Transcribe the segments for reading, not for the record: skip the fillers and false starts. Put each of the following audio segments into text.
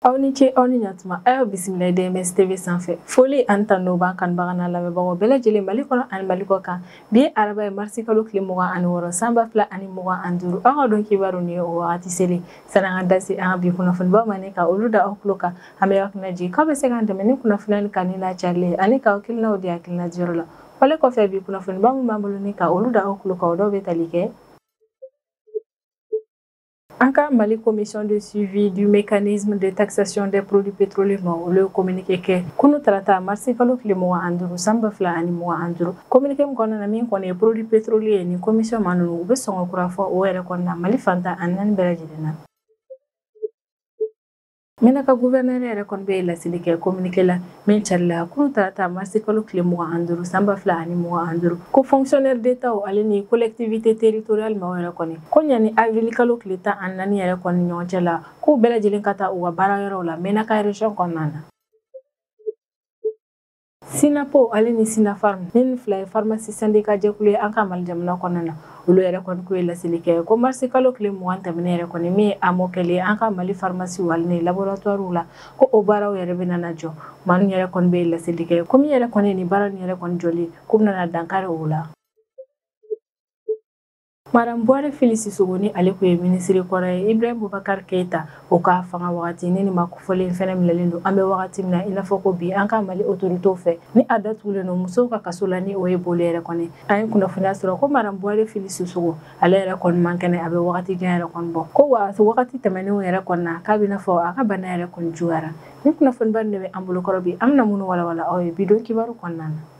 Awnike awni nyatuma ayo bisimila DMS TV sanfɛ foli an tanno ban kan bagana lamɛnbagaw bɛɛ lajɛlen Mali kɔnɔ ani Mali kɔ kan bi araba ye marsi kalo tile 26 sanba 2025 aw ka dɔn kibaru ni o wagati seli sananga dase an bi kunnafoni ba mane ka olu da aw tulo kan an bɛ hakilinaji k'a bɛ se kan dɛmɛ ni kunnafoni kan ni la carilen ani ka hakilinaw di hakilina jɔyɔrɔ la wale kɔfɛ bi kunnafoni ba mun b'an bolo ni ka olu da aw tulo kan o dɔw bɛ tali kɛ Anka Mali Commission de suivi du mécanisme de taxation des produits pétroliers le communiqué ke kunu tarata marsi kalo tile 25 sanba 2025 communiqué mun kɔnɔna min kɔni ye produits pétroliers ni commission ma ninnu u bɛ sɔngɔ kura fɔ o yɛrɛ kɔnɔna Mali fanta ani naani bɛɛ lajɛlen na Menaka gouverneur yɛrɛ kɔni bɛ laseli kɛ communiqué la min carila kunu tarata marsi kalo tile 25 sanba 2025 ko fonctionnaire d'État ale ni collectivité territoriale ma yɛrɛ kɔni ko ɲani avril kalo tile 14 yɛrɛ kɔni ɲɔgɔn cɛ la k'u bɛɛ lajɛlen ka taa u ka baara yɔrɔw la Menaka région kɔnɔna na Sinapo ale ni Sinafarm ni fila ye pharmacie syndicat jɛkulu ye an ka Mali jamana kɔnɔna na olu yɛrɛ kɔni ko ye laseli kɛ ko marsi kalo tile 20 tɛmɛnen yɛrɛ kɔni min ye AMO kɛlen an ka Mali pharmacie wali ni laboratoire la ko o baaraw yɛrɛ bɛ nana jɔ maa min yɛrɛ kɔni bɛ laseli kɛ ko min yɛrɛ kɔni ni baara ni yɛrɛ kɔni jɔli ko nana dankari o la Madame Boire Félix Sogoni ale ko ye ministre kɔrɔ ye Ibrahim Boubacar Keita o ka fanga wagati ni ma kofɔlen fɛnɛ minɛlen don an bɛ wagati min na i n'a fɔ ko bi an ka Mali autorité fɛ ni a datugulen don musow ka kaso la ni o ye boli yɛrɛ kɔni an ye kunnafoniya sɔrɔ ko Madame Boire Félix Sogo ale yɛrɛ kɔni man kɛnɛ a bɛ wagati jan yɛrɛ kɔni bɔ ko wa wagati tɛmɛnenw yɛrɛ kɔni na k'a bɛ n'a fɔ a ka bana yɛrɛ kɔni juguyara ni kunnafoniba de bɛ an bolo kɔrɔ bi an bɛna minnu walawala aw ye bidon kibaru kɔnɔna na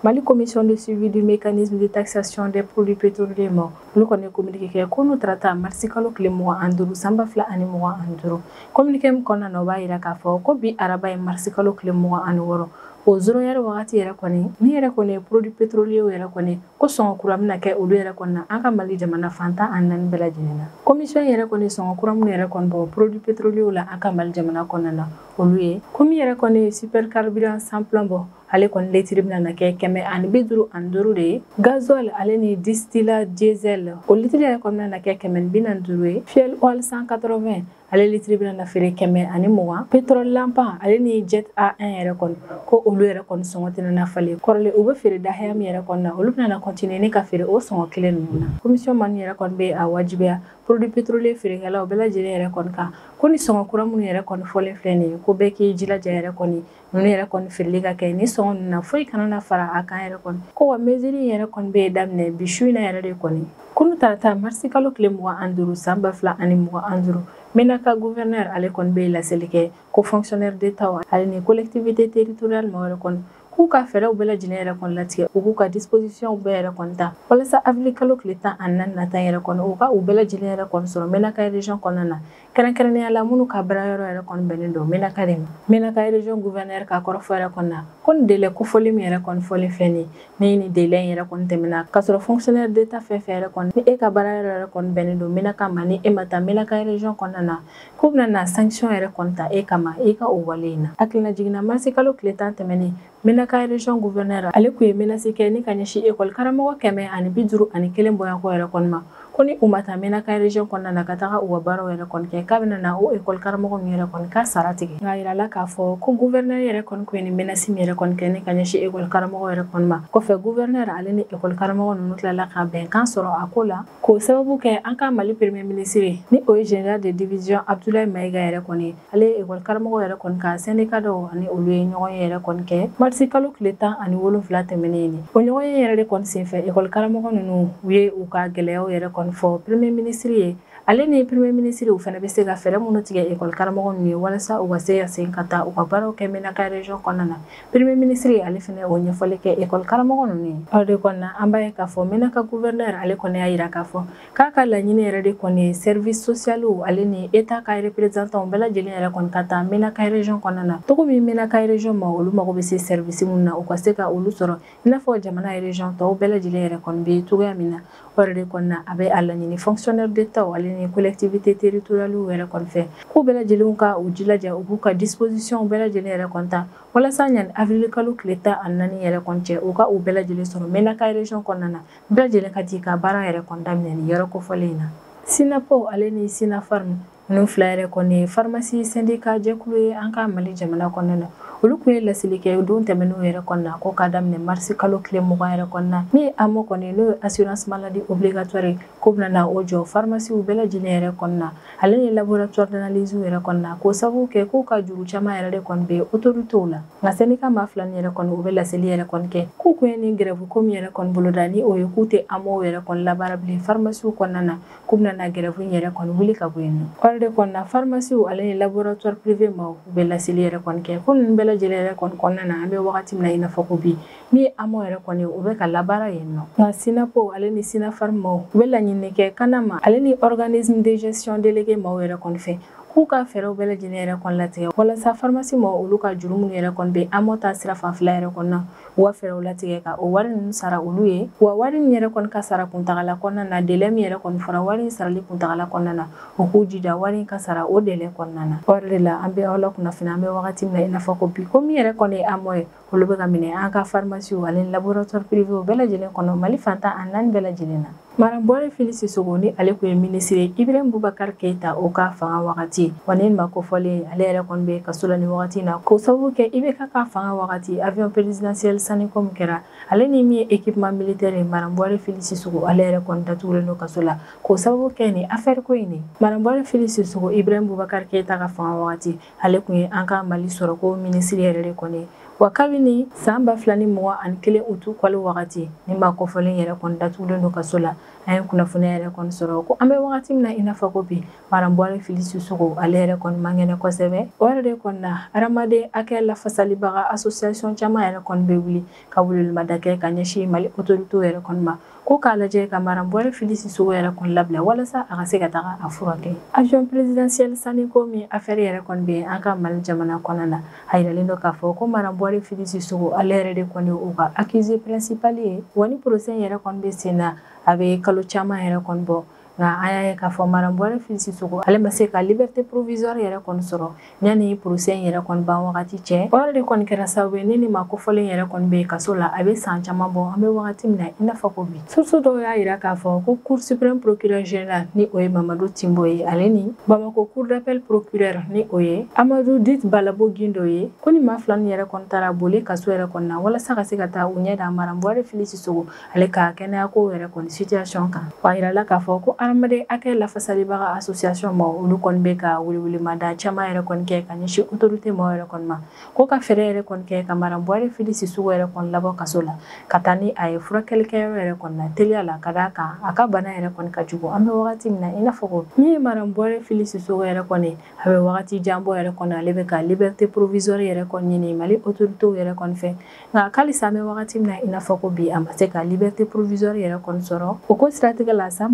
Mali Commission de suivi du mécanisme de taxation des produits pétroliers olu kɔni communiqué kɛ ko n'u tarata marsi kalo tile 25 sanba 2025 communiqué min kɔnɔna na o b'a yira k'a fɔ ko bi araba ye marsi kalo tile 26 o zoroyɛrɛ wagati yɛrɛ kɔni ni yɛrɛ kɔni ye produits pétroliers yɛrɛ kɔni ko sɔngɔ kura bɛna kɛ olu yɛrɛ kɔni na an ka Mali jamana fantan ani naani bɛɛ lajɛlen na commission yɛrɛ kɔni sɔngɔ kura minnu yɛrɛ kɔni bɔ produits pétroliers la an ka Mali jamana kɔnɔna na olu ye ko min yɛrɛ kɔni ye super carburant sans plan bɔ ale kɔni lettre bɛna na kɛ 155 de ye gasoil ale ni distillat diesel o litre yɛrɛ kɔni bɛna na kɛ 145 ye fuel oil 180 ale litre bɛna na feere 120 pétrole lampan ale ni jet A1 yɛrɛ kɔni ko olu yɛrɛ kɔni sɔngɔ tɛna na falen kɔrɔlen u bɛ feere dahaya min yɛrɛ kɔni na olu bɛna na continuer ni ka feere o sɔngɔ kelen ninnu na commission man yɛrɛ kɔni bɛ a wajibiya produits pétroliers feerekɛlaw bɛɛ lajɛlen yɛrɛ kɔni kan ko ni sɔngɔ kura minnu yɛrɛ kɔni fɔlen filɛ nin ye ko bɛɛ k'i jilaja yɛrɛ kɔni ninnu yɛrɛ kɔni feereli ka kɛ ni sɔngɔ ninnu na foyi kana na fara a kan yɛrɛ kɔni ko wa mesure yɛrɛ kɔni bɛ daminɛ bi su in na yɛrɛ de kɔni kunu tarata marsi kalo tile 25 sanba 2025 Menaka gouverneur ale kɔni bɛ laseli kɛ ko fonctionnaire d'État ale ni collectivité territoriale ma yɛrɛ kɔni k'u ka fɛɛrɛw bɛɛ lajɛlen yɛrɛ kɔni latigɛ u k'u ka disposition bɛɛ yɛrɛ kɔni ta walasa avril kalo tile 14 nata yɛrɛ kɔni u ka u bɛɛ lajɛlen yɛrɛ kɔni sɔrɔ Menaka région kɔnɔna na kɛrɛnkɛrɛnnenya la minnu ka baara yɔrɔ yɛrɛ kɔni bɛnnen don Menaka de ma Menaka région gouverneur ka kɔrɔfɔ yɛrɛ kɔni na ko ni délai kofɔli min yɛrɛ kɔni fɔlen filɛ ni délai yɛrɛ kɔni tɛmɛna ka sɔrɔ fonctionnaire d'État fɛn fɛn yɛrɛ kɔni ni e ka baara yɔrɔ yɛrɛ kɔni bɛnnen don Menaka ma ni e ma taa Menaka région kɔnɔna na k'u bɛna na sanction yɛrɛ kɔni ta e kama e ka o wale in na hakilina jiginna marsi kalo tile 10 tɛmɛnen Menaka région gouverneur ale kun ye menace kɛ ni ka ɲɛsin école karamɔgɔ 151 bɔɲako yɛrɛ kɔni ma ko ni u ma taa Menaka région kɔnɔna na ka taga u ka baaraw yɛrɛ kɔni kɛ k'a bɛna na o école karamɔgɔ min yɛrɛ kɔni ka sara tigɛ nka yira la k'a fɔ ko gouverneur yɛrɛ kɔni kun ye ni menace min yɛrɛ kɔni kɛ ni ka ɲɛsin école karamɔgɔ yɛrɛ kɔni ma kɔfɛ gouverneur ale ni école karamɔgɔ ninnu tilala ka bɛnkan sɔrɔ a ko la k'o sababu kɛ an ka Mali premier ministre ni o ye général de division Abdoulaye Maïga yɛrɛ kɔni ale ye école karamɔgɔ yɛrɛ kɔni ka syndicat dɔw ani olu ye ɲɔgɔn ye yɛrɛ kɔni kɛ marsi kalo tile 17 tɛmɛnen ni o ɲɔgɔn ye yɛrɛ de kɔni senfɛ école karamɔgɔ ninnu u ye u ka gɛlɛyaw yɛrɛ kɔni fɔ premier ministre ye ale ni premier ministre u fana bɛ se ka fɛɛrɛ minnu tigɛ école karamɔgɔ ninnu ye walasa u ka se ka segin ka taa u ka baaraw kɛ Menaka région kɔnɔna na premier ministre ale fana o ɲɛfɔli kɛ école karamɔgɔ ninnu ye o de kɔni na an b'a ye k'a fɔ Menaka gouverneur ale kɔni y'a yira k'a fɔ k'a ka laɲini yɛrɛ de kɔni ye service social ale ni état ka représentant bɛɛ lajɛlen yɛrɛ kɔni ka taa Menaka région kɔnɔna na cogo min Menaka région ma olu mago bɛ se service minnu na u ka se ka olu sɔrɔ i n'a fɔ jamana région tɔw bɛɛ lajɛlen yɛrɛ kɔni bɛ cogoya min na o yɛrɛ de kɔni na a bɛ a laɲini fonctionnaire d'État ale ni collectivité territoriale yɛrɛ kɔni fɛ k'u bɛɛ lajɛlen ka u jilaja u b'u ka disposition bɛɛ lajɛlen yɛrɛ kɔni ta walasa ɲani avril kalo tile 14 yɛrɛ kɔni cɛ u ka u bɛɛ lajɛlen sɔrɔ Menaka région kɔnɔna na bɛɛ lajɛlen ka t'i ka baara yɛrɛ kɔni daminɛ ni yɔrɔ kofɔlen in na Sinapo ale ni Sinafarm minnu fila yɛrɛ kɔni pharmacie syndicat jɛkulu ye an ka Mali jamana kɔnɔna na olu kun ye laseli kɛ don tɛmɛnenw yɛrɛ kɔnɔna ko k'a daminɛ mars kalo tile 20 yɛrɛ kɔnɔna min AMO kɔni n'o ye assurance maladie obligatoire ko bɛna o jɔ pharmacie bɛɛ lajɛlen yɛrɛ kɔnɔna ale ni laboratoire d'analyse yɛrɛ kɔnɔna ko sababu kɛ k'u ka juru caman yɛrɛ de kɔni bɛ autorités la nka syndicat maa fila ni yɛrɛ kɔni u bɛ laseli yɛrɛ kɔni kɛ k'u kun ye ni grève ko min yɛrɛ kɔni boloda ni o ye k'u tɛ AMO yɛrɛ kɔni labaara bilen pharmacie kɔnɔna na k'u bɛna grève yɛrɛ kɔni wuli ka bɔ yen nɔ o de kɔnɔna pharmacie ale ni laboratoire privé ma u bɛ laseli yɛrɛ kɔni kɛ ko ninnu bɛɛ lajɛlen yɛrɛ kɔni kɔnɔna na an bɛ wagati min na i n'a fɔ ko bi ni AMO yɛrɛ kɔni u bɛ ka labaara yen nɔ nka SINAPO ale ni SINAPHARM u bɛ laɲini kɛ kanama ale ni organisme de gestion délégué maaw yɛrɛ kɔni fɛ k'u ka fɛɛrɛw bɛɛ lajɛlen yɛrɛ kɔni latigɛ walasa pharmacie ma olu ka juru minnu yɛrɛ kɔni bɛ AMO ta sira fanfɛla yɛrɛ kɔnɔna u ka fɛɛrɛw latigɛ ka o wari ninnu sara olu ye wa wari min yɛrɛ kɔni ka sara kuntagala kɔnɔna na délai min yɛrɛ kɔni fɔra wari in sarali kuntagala kɔnɔna na u k'u jija wari in ka sara o délai kɔnɔna na o de la an bɛ aw la kunnafoni an bɛ wagati min na i n'a fɔ ko bi ko min yɛrɛ kɔni ye AMO ye olu bɛ ka minɛ an ka pharmacie ale ni laboratoire privé bɛɛ lajɛlen kɔnɔ Mali fantan a 4 bɛɛ lajɛlen na Madame Bɔre Fili Sisoko ni ale kun ye ministre ye Ibrahim Boubacar Keita o ka fanga wagati wa ni ma kofɔlen ale yɛrɛ kɔni bɛ kaso la ni wagati na ko sababu kɛ IBK ka fanga wagati avion présidentiel Saniko min kɛra ale ni min ye équipement militaire ye Madame Bɔre Fili Sisoko ale yɛrɛ kɔni datugulen don kaso la ko sababu kɛ ni affaire ko in ne Madame Bɔre Fili Sisoko Ibrahim Boubacar Keita ka fanga wagati ale kun ye an ka Mali sɔrɔ ko ministre yɛrɛ de kɔni wa kabini san 2021 utu kalo wagati ni ma kofɔlen yɛrɛ kɔni datugulen don kaso la an ye kunnafoniya yɛrɛ kɔni sɔrɔ ko an bɛ wagati min na i n'a fɔ ko bi Madame Bɔre Fili Sisoko ale yɛrɛ kɔni man kɛnɛ kosɛbɛ o yɛrɛ de kɔni na hadamaden hakɛ lafasalibaga association caman yɛrɛ kɔni bɛ wuli ka welewelemada kɛ ka ɲɛsin Mali autorités yɛrɛ kɔni ma ko k'a lajɛ ka Madame Bɔre Fili Sisoko yɛrɛ kɔni labila walasa a ka se ka taga a furakɛ avion présidentiel Saniko min affaire yɛrɛ kɔni bɛ an ka Mali jamana kɔnɔna na a yiralen don k'a fɔ ko Madame Bɔre Fili Sisoko ale yɛrɛ de kɔni u ka accusé principal ye wa ni procès yɛrɛ kɔni bɛ sen na a bɛ kalo caman yɛrɛ kɔni bɔ nka an y'a ye k'a fɔ Madame Bɔre Fili Sisoko ale ma se ka liberté provisoire yɛrɛ kɔni sɔrɔ yanni procès yɛrɛ kɔni ban wagati cɛ o yɛrɛ de kɔni kɛra sababu ye ne ni ma kofɔlen yɛrɛ kɔni bɛ kaso la a bɛ san caman bɔ an bɛ wagati min na i n'a fɔ ko bi source dɔw y'a yira k'a fɔ ko cour suprême procureur général ni o ye Mamadou Timbo ye ale ni Bamako cour d'appel procureur ni o ye Amadou Dit Balabo Gindo ye ko ni maa fila ni yɛrɛ kɔni taara boli kaso yɛrɛ kɔni na walasa ka se ka taa u ɲɛ da Madame Bɔre Fili Sisoko ale ka kɛnɛya ko yɛrɛ kɔni situation kan wa a yirala k'a fɔ ko hadamaden hakɛ lafasalibaga association ma olu kɔni bɛ ka welewelemada caman yɛrɛ kɔni kɛ ka ɲɛsin autorité ma yɛrɛ kɔni ma ko ka fɛɛrɛ yɛrɛ kɔni kɛ ka Madame Bɔre Fili Sisoko yɛrɛ kɔni labɔ kaso la ka taa ni a ye furakɛlikɛyɔrɔ yɛrɛ kɔni na teliya la ka d'a kan a ka bana yɛrɛ kɔni ka jugu an bɛ wagati min na i n'a fɔ ko min ye Madame Bɔre Fili Sisoko yɛrɛ kɔni a bɛ wagati jan bɔ yɛrɛ kɔni ale bɛ ka liberté provisoire yɛrɛ kɔni ɲini Mali autorités yɛrɛ kɔni fɛ nka halisa an bɛ wagati min na i n'a fɔ ko bi a ma se ka liberté provisoire yɛrɛ kɔni sɔrɔ o ko siratigɛ la san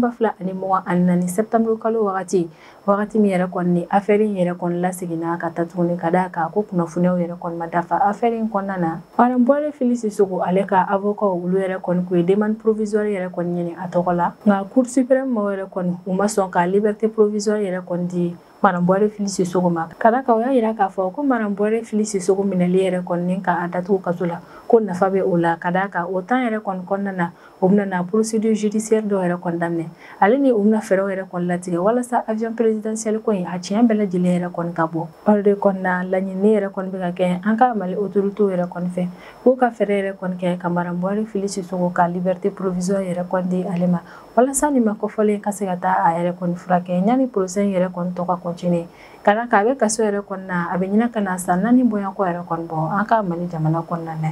2024 septembre kalo wagati min yɛrɛ kɔni ni affaire in yɛrɛ kɔni laseginna ka taa tuguni ka d'a kan ko kunnafoniyaw yɛrɛ kɔni ma dafa affaire in kɔnɔna na Madame Bɔre Fili Sisoko ale ka avocat olu yɛrɛ kɔni ko ye demande provisoire yɛrɛ kɔni ɲini a tɔgɔ la nka cour suprême ma yɛrɛ kɔni u ma sɔn ka liberté provisoire yɛrɛ kɔni di Madame Bɔre Fili Sisoko ma ka d'a kan o y'a yira k'a fɔ ko Madame Bɔre Fili Sisoko minɛli yɛrɛ kɔni ni ka a datugu kaso la ko nafa bɛ o la ka d'a kan o temps yɛrɛ kɔni kɔnɔna na u bɛna na procédure judiciaire dɔw yɛrɛ kɔni daminɛ ale ni u bɛna fɛɛrɛw yɛrɛ kɔni latigɛ walasa avion présidentiel ko in a tiɲɛ bɛɛ lajɛlen yɛrɛ kɔni ka bɔ o de kɔni na laɲini yɛrɛ kɔni bɛ ka kɛ an ka Mali autorités yɛrɛ kɔni fɛ k'u ka fɛɛrɛ yɛrɛ kɔni kɛ ka Madame Bɔre Fili Sisoko ka liberté provisoire yɛrɛ kɔni di ale ma walasa nin ma kofɔlen ka se ka taa a yɛrɛ kɔni furakɛ yanni procès yɛrɛ kɔni tɔ ka continuer ka d'a kan a bɛ kaso yɛrɛ kɔni na a bɛ ɲina ka na san 4 bɔɲɔgɔnko yɛrɛ kɔni bɔ an ka Mali jamana kɔnɔna na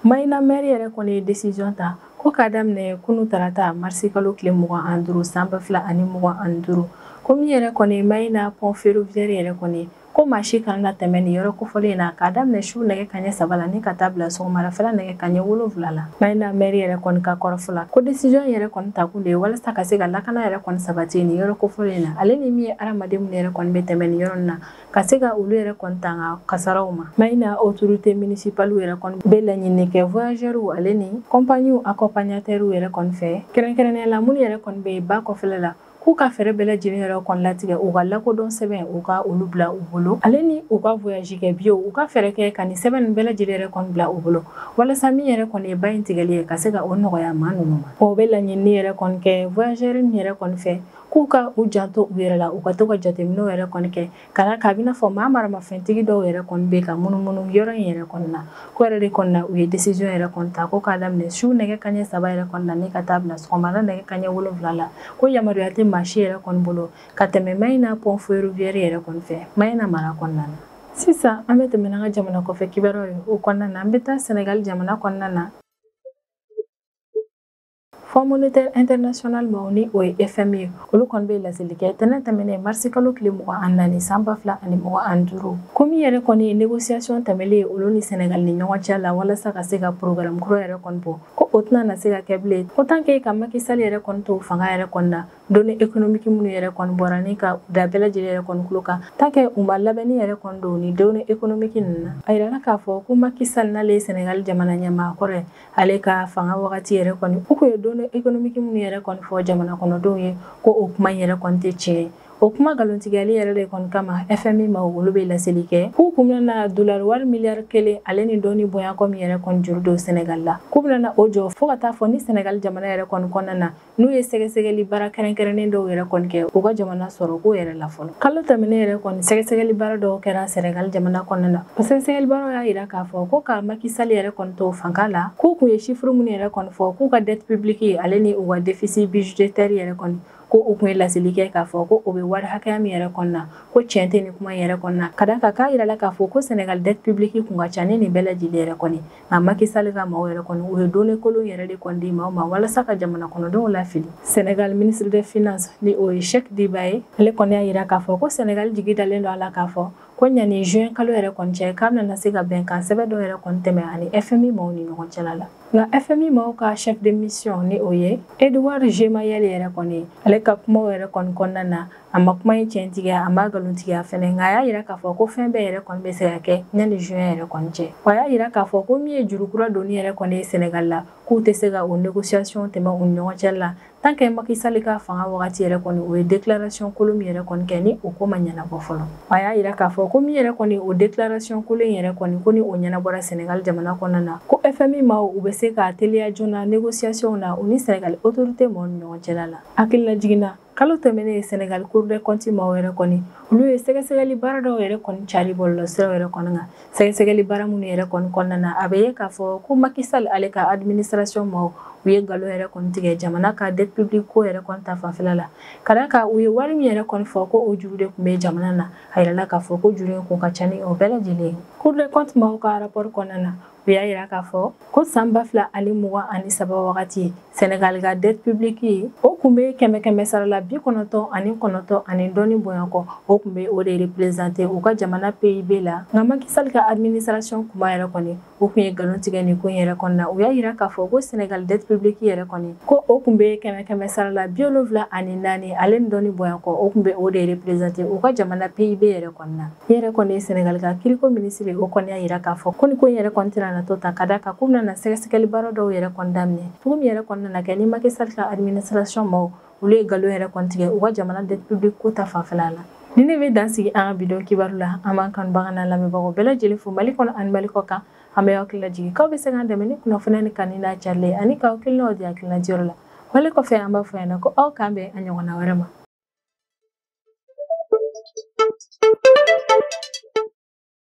Mayina maire yɛrɛ kɔni ye décision ta ko k'a daminɛ kunu tarata marsi kalo tile 25 san 2025 ko min yɛrɛ kɔni Mayina pont ferroviaire yɛrɛ kɔni ko maa si kana tɛmɛ nin yɔrɔ kofɔlen na k'a daminɛ su nɛgɛ kaɲɛ 3 la ni ka taa bila sɔgɔmadafɛla nɛgɛ kaɲɛ 7 la Mayina maire yɛrɛ kɔni ka kɔrɔfɔ la ko décision yɛrɛ kɔni takun de ye walasa ka se ka lakana yɛrɛ kɔni sabati nin yɔrɔ kofɔlen na ale ni min ye hadamaden minnu yɛrɛ kɔni bɛ tɛmɛ nin yɔrɔ na ka se ka olu yɛrɛ kɔni tanga kasaraw ma Mayina autorité municipale yɛrɛ kɔni bɛ laɲini kɛ voyageurs ale ni compagnie accompagnateurs yɛrɛ kɔni fɛ kɛrɛnkɛrɛnnenya la minnu yɛrɛ kɔni bɛ ba kɔfɛla la k'u ka fɛɛrɛ bɛɛ lajɛlen yɛrɛ kɔni latigɛ u ka lakodɔn sɛbɛn u ka olu bila u bolo ale ni u ka voyage kɛ bio u ka fɛɛrɛ kɛ ka nin sɛbɛn bɛɛ lajɛlen yɛrɛ kɔni bila u bolo walasa min yɛrɛ kɔni ye ba in tigɛli ye ka se ka o nɔgɔya maa ninnu ma o bɛ laɲini yɛrɛ kɔni kɛ voyageurs yɛrɛ kɔni fɛ k'u ka u janto u yɛrɛ la u ka to ka jateminɛw yɛrɛ kɔni kɛ kana k'a bɛna fɔ maa maramafɛntigi dɔw yɛrɛ kɔni bɛ ka munumunu yɔrɔ in yɛrɛ kɔni na ko yɛrɛ de kɔni na u ye décision yɛrɛ kɔni ta ko k'a daminɛ su nɛgɛ kanɲɛ 3 yɛrɛ kɔni na ne ka taa bila sɔgɔmada nɛgɛ kanɲɛ 7 la ko yamaruya tɛ maa si yɛrɛ kɔni bolo ka tɛmɛ Mayina pont ferroviaire yɛrɛ kɔni fɛ Mayina mara kɔnɔna na. Sisan an bɛ tɛmɛ n'an ka jamana kɔfɛ kibaruyaw ye o kɔnɔna na an bɛ taa Senegal jamana kɔnɔna na. Fonds monétaire international ma ni o ye FMI ye olu kɔni bɛ laseli kɛ tɛnɛ tɛmɛnen mars kalo tile 24 san 2025 komi yɛrɛ kɔni ye négociation tɛmɛlen ye olu ni Senegal ni ɲɔgɔn cɛ la walasa ka se ka programme kura yɛrɛ kɔni bɔ ko o tɛna na se ka kɛ bilen autant que ka Macky Sall yɛrɛ kɔni to fanga yɛrɛ kɔni na données économiques minnu yɛrɛ kɔni bɔra ni ka da bɛɛ lajɛlen yɛrɛ kɔni tulo kan tant que u ma labɛnni yɛrɛ kɔni don ni données économiques ninnu na a yirala k'a fɔ ko Macky Sall n'ale ye Senegal jamana ɲɛmaa kɔrɔ ye ale ka fanga wagati yɛrɛ kɔni u kun ye données économiques minnu yɛrɛ kɔni fɔ jamana kɔnɔdenw ye ko o kuma yɛrɛ kɔni tɛ tiɲɛ ye o kuma galontigɛli yɛrɛ de kɔni kama FMI ma olu bɛ laseli kɛ k'u kun bɛna dollar wari miliyari 1 ale ni dɔɔni bonya kɔmi yɛrɛ kɔni juru don Senegal la k'u bɛna o jɔ fo ka taa fɔ ni Senegal jamana yɛrɛ kɔni kɔnɔna na n'u ye sɛgɛsɛgɛli baara kɛrɛnkɛrɛnnen dɔw yɛrɛ kɔni kɛ u ka jamana sɔrɔ ko yɛrɛ la fɔlɔ kalo tɛmɛnen yɛrɛ kɔni sɛgɛsɛgɛli baara dɔw kɛra Senegal jamana kɔnɔna na o sɛgɛsɛgɛli baaraw y'a yira k'a fɔ ko ka Macky Sall yɛrɛ kɔni to fanga la k'u kun ye chiffre minnu yɛrɛ kɔni fɔ k'u ka dette publique ale ni u ka déficit budgétaire yɛrɛ kɔni ko o kun ye laseli kɛ k'a fɔ ko o bɛ wari hakɛya min yɛrɛ kɔnɔ na ko tiɲɛ tɛ ni kuma yɛrɛ kɔnɔ na ka da kan k'a yirala k'a fɔ ko Senegal dette publique kun ka ca ni nin bɛɛ lajɛlen yɛrɛ kɔni nka Macky Sall ka maaw yɛrɛ kɔni u ye données kolon yɛrɛ de kɔni di maaw ma walasa ka jamana kɔnɔdenw lafili Senegal ministre des finances ni o ye Cheikh Diba ye ale kɔni y'a yira k'a fɔ ko Senegal jigi dalen don a la k'a fɔ ko ɲani juin kalo yɛrɛ kɔni cɛ k'a bɛna se ka bɛnkan sɛbɛn dɔ yɛrɛ kɔni tɛmɛ ani FMI maaw ni ɲɔgɔn cɛla la nka FMI maaw ka chef de mission ni o ye Edouard Gemayel yɛrɛ kɔni ale ka kumaw yɛrɛ kɔni kɔnɔna na a ma kuma in tiɲɛtigiya a ma galontigiya fɛnɛ nka a y'a yira k'a fɔ ko fɛn bɛɛ yɛrɛ kɔni bɛ se ka kɛ ɲani juin yɛrɛ kɔni cɛ wa a y'a yira k'a fɔ ko min ye juru kura donni yɛrɛ kɔni ye Senegal la k'u tɛ se ka o négociation tɛmɛ u ni ɲɔgɔn cɛ la tant que Macky Sall ka fanga wagati yɛrɛ kɔni o ye déclaration kolon min yɛrɛ kɔni kɛ ni o ko ma ɲɛnabɔ fɔlɔ a y'a yira k'a fɔ ko min yɛrɛ kɔni o déclaration kolon yɛrɛ kɔni ko ni o ɲɛnabɔra Senegal jamana kɔnɔna na ko FMI maaw u bɛ se ka teliya joona négociation na u ni Senegal autorité maaw ni ɲɔgɔn cɛla la hakilila jiginna kalo tɛmɛnen Senegal Cour des comptes maaw yɛrɛ kɔni olu ye sɛgɛsɛgɛli baara dɔw yɛrɛ kɔni cari bɔlɔlɔsiraw yɛrɛ kɔnɔ kan sɛgɛsɛgɛli baara minnu yɛrɛ kɔni kɔnɔna na a bɛ ye k'a fɔ ko Macky Sall ale ka administration maaw u ye nkalon yɛrɛ kɔni tigɛ jamana ka dette publique ko yɛrɛ kɔni ta fanfɛla la ka da kan u ye wari min yɛrɛ kɔni fɔ ko o juru de tun bɛ jamana na a yirala k'a fɔ ko juru in kun ka ca ni o bɛɛ lajɛlen ye Cour des comptes maaw ka rapport kɔnɔna na u y'a yira k'a fɔ ko san 2023 wagati Senegal ka dette publique ye o kun bɛ kɛmɛ sara la 99 ani dɔɔni bonya kɔ o kun bɛ o de représenter u ka jamana PIB la nka Macky Sall ka administration kuma yɛrɛ kɔni o kun ye galon tigɛ nin ko in yɛrɛ kɔnɔ na u y'a yira k'a fɔ ko Senegal dette publique yɛrɛ kɔni ko o kun bɛ kɛmɛ sara la 74 ale ni dɔɔni bonya kɔ o kun bɛ o de représenter u ka jamana PIB yɛrɛ kɔnɔ na yɛrɛ kɔni ye Senegal ka kiriko ministre o kɔni y'a yira k'a fɔ ko ni ko in yɛrɛ kɔni tɛna na to ta ka da kan k'u bɛna sɛgɛsɛgɛli baara dɔw yɛrɛ kɔni daminɛ cogo min yɛrɛ kɔnɔna na kɛ ni Macky Sall ka administration maaw olu ye nkalon yɛrɛ kɔni tigɛ u ka jamana dette publique ko ta fanfɛla la ni ne bɛ dan sigi an ka bidon kibaru la an b'an kanubaga n'a lamɛnbagaw bɛɛ lajɛlen fo Mali kɔnɔ ani Mali kɔ kan an bɛ hakili lajigin k'aw bɛ se k'an dɛmɛ ni kunnafoniya ni kanni n'a carilen ani k'aw hakilinaw di hakilina diyɔrɔ la wale kɔfɛ an b'a fɔ yan ko aw k'an bɛn a ɲɔgɔnna wɛrɛ ma